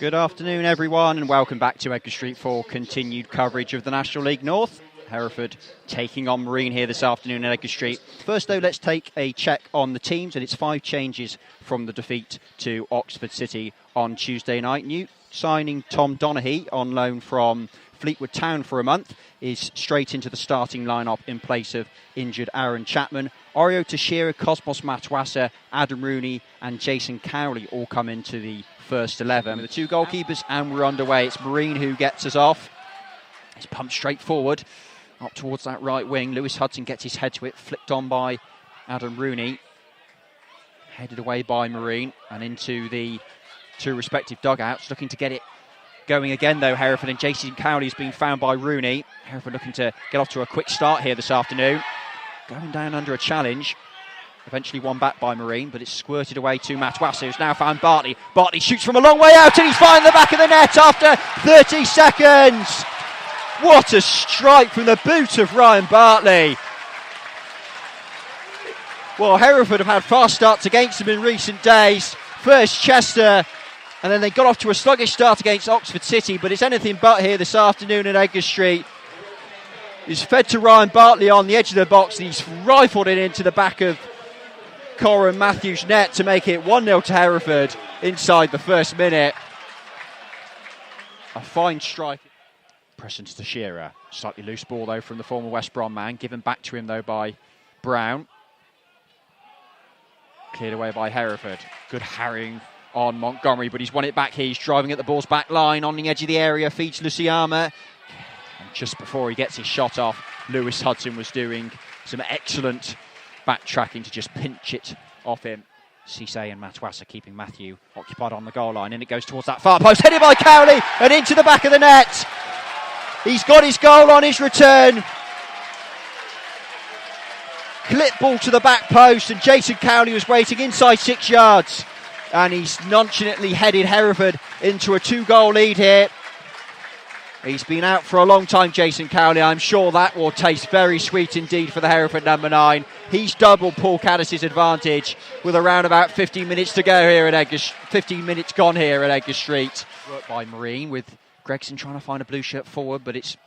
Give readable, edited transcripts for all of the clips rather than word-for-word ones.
Good afternoon, everyone, and welcome back to Edgar Street for continued coverage of the National League North. Hereford taking on Marine here this afternoon at Edgar Street. First, though, let's take a check on the teams, and it's 5 changes from the defeat to Oxford City on Tuesday night. New signing Tom Donaghy on loan from Fleetwood Town for a month is straight into the starting lineup in place of injured Aaron Chapman. Oreo Teixeira, Cosmos Matwassa, Adam Rooney and Jason Cowley all come into the first 11. With the 2 goalkeepers, and we're underway. It's Marine who gets us off. It's pumped straight forward up towards that right wing. Lewis Hudson gets his head to it, flicked on by Adam Rooney. Headed away by Marine and into the 2 respective dugouts, looking to get it going again, though, Hereford, and Jason Cowley has been found by Rooney. Hereford looking to get off to a quick start here this afternoon. Going down under a challenge. Eventually won back by Marine, but it's squirted away to Matwassa, who's now found Bartley. Bartley shoots from a long way out, and he's finding the back of the net after 30 seconds. What a strike from the boot of Ryan Bartley. Well, Hereford have had fast starts against them in recent days. First Chester, and then they got off to a sluggish start against Oxford City, but it's anything but here this afternoon at Edgar Street. He's fed to Ryan Bartley on the edge of the box, and he's rifled it into the back of Corin Matthews' net to make it 1-0 to Hereford inside the first minute. A fine strike. Preston to Teixeira. Slightly loose ball, though, from the former West Brom man. Given back to him, though, by Brown. Cleared away by Hereford. Good harrying on Montgomery, but he's won it back here. He's driving at the ball's back line on the edge of the area. Feeds Luciama. And just before he gets his shot off, Lewis Hudson was doing some excellent backtracking to just pinch it off him. Ceesay and Matwassa keeping Matthew occupied on the goal line. And it goes towards that far post. Headed by Cowley and into the back of the net. He's got his goal on his return. Clip ball to the back post, and Jason Cowley was waiting inside 6 yards. And he's nonchalantly headed Hereford into a 2-goal lead here. He's been out for a long time, Jason Cowley. I'm sure that will taste very sweet indeed for the Hereford number 9. He's doubled Paul Caddis's advantage with around about 15 minutes to go here at Edgar. 15 minutes gone here at Edgar Street. Worked by Marine, with Gregson trying to find a blue shirt forward, but it's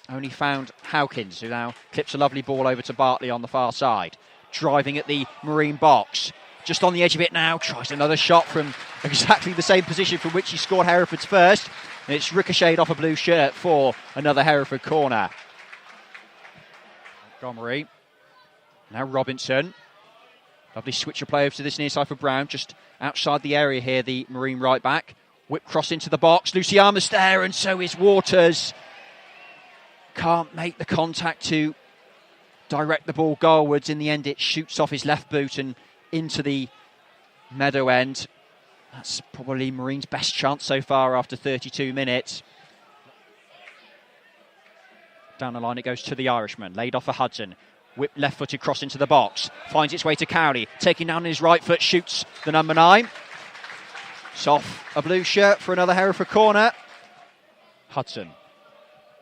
only found Howkins, who now clips a lovely ball over to Bartley on the far side. Driving at the Marine box. Just on the edge of it now, tries another shot from exactly the same position from which he scored Hereford's first. And it's ricocheted off a blue shirt for another Hereford corner. Montgomery. Now Robinson. Lovely switch of play over to this near side for Brown. Just outside the area here, the Marine right back. Whip cross into the box. Luciama's there, and so is Waters. Can't make the contact to direct the ball goalwards. In the end, it shoots off his left boot and into the meadow end. That's probably Marine's best chance so far after 32 minutes. Down the line it goes to the Irishman. Laid off for Hudson. Whip left-footed cross into the box. Finds its way to Cowley. Taking down his right foot, shoots the number 9. It's off a blue shirt for another Hereford corner. Hudson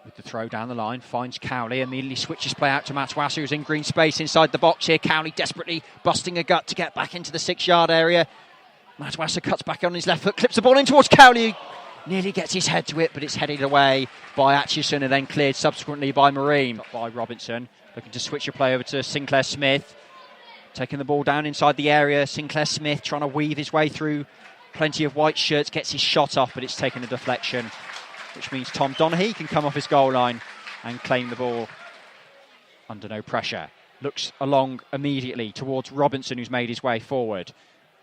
with the throw down the line. Finds Cowley. Immediately switches play out to Matwassa, who's in green space inside the box here. Cowley desperately busting a gut to get back into the 6-yard area. Matwassa cuts back on his left foot, clips the ball in towards Cowley. Nearly gets his head to it, but it's headed away by Atchison and then cleared subsequently by Marine. By Robinson, looking to switch your play over to Sinclair Smith. Taking the ball down inside the area. Sinclair Smith trying to weave his way through plenty of white shirts, gets his shot off, but it's taken a deflection, which means Tom Donaghy can come off his goal line and claim the ball under no pressure. Looks along immediately towards Robinson, who's made his way forward.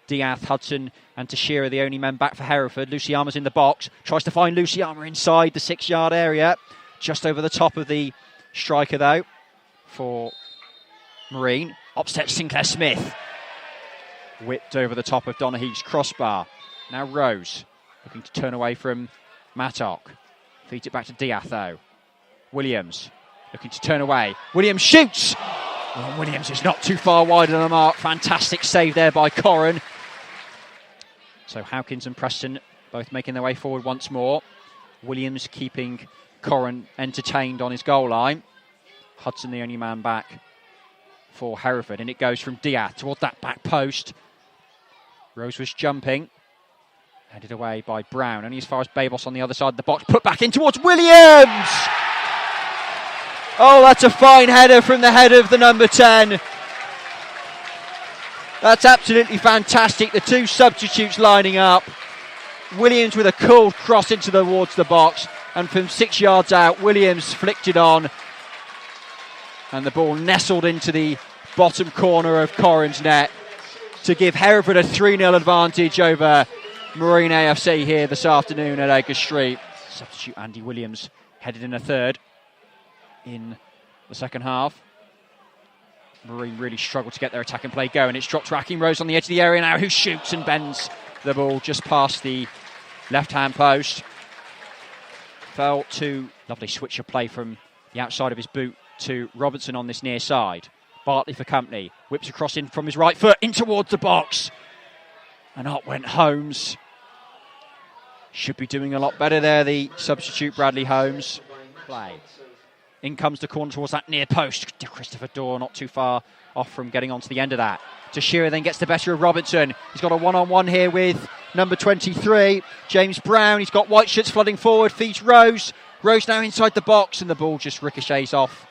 Diath, Hudson and Teixeira the only men back for Hereford. Luciama's in the box. Tries to find Luciama inside the 6-yard area. Just over the top of the striker, though, for Marine. Upset Sinclair Smith. Whipped over the top of Donaghy's crossbar. Now Rose, looking to turn away from Mattock. Feeds it back to Diath, though. Williams, looking to turn away. Williams shoots! Oh, Williams is not too far wide of the mark. Fantastic save there by Corin. So Howkins and Preston both making their way forward once more. Williams keeping Corin entertained on his goal line. Hudson the only man back for Hereford, and it goes from Diath towards that back post. Rose was jumping. Headed away by Brown, only as far as Babos on the other side of the box. Put back in towards Williams! Oh, that's a fine header from the head of the number 10. That's absolutely fantastic. The two substitutes lining up. Williams with a cool cross towards the box. And from 6 yards out, Williams flicked it on. And the ball nestled into the bottom corner of Corrin's net to give Hereford a 3-0 advantage over Marine AFC here this afternoon at Edgar Street. Substitute Andy Williams headed in a third in the second half. Marine really struggled to get their attack and play going. It's dropped to Akin Rose on the edge of the area now, who shoots and bends the ball just past the left-hand post. Fell to lovely switch of play from the outside of his boot to Robertson on this near side. Bartley for company. Whips across in from his right foot in towards the box. And up went Holmes. Should be doing a lot better there, the substitute Bradley Holmes. Play. In comes the corner towards that near post. Christopher Dorr not too far off from getting onto the end of that. Tashira then gets the better of Robinson. He's got a one-on-one here with number 23, James Brown. He's got white shirts flooding forward, feeds Rose. Rose now inside the box and the ball just ricochets off.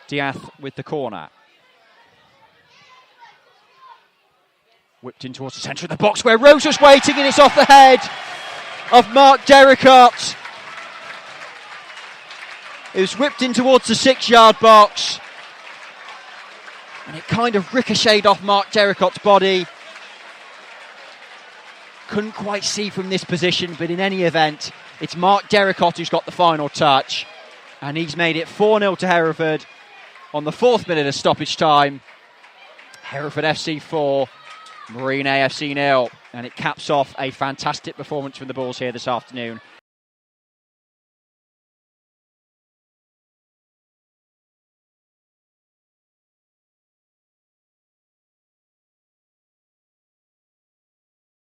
Diath with the corner. Whipped in towards the centre of the box where Rose was waiting, and it's off the head of Mark Derricott. It was whipped in towards the 6-yard box, and it kind of ricocheted off Mark Derricott's body. Couldn't quite see from this position, but in any event, it's Mark Derricott who's got the final touch, and he's made it 4-0 to Hereford on the 4th minute of stoppage time. Hereford FC 4, Marine AFC 0, and it caps off a fantastic performance from the Bulls here this afternoon.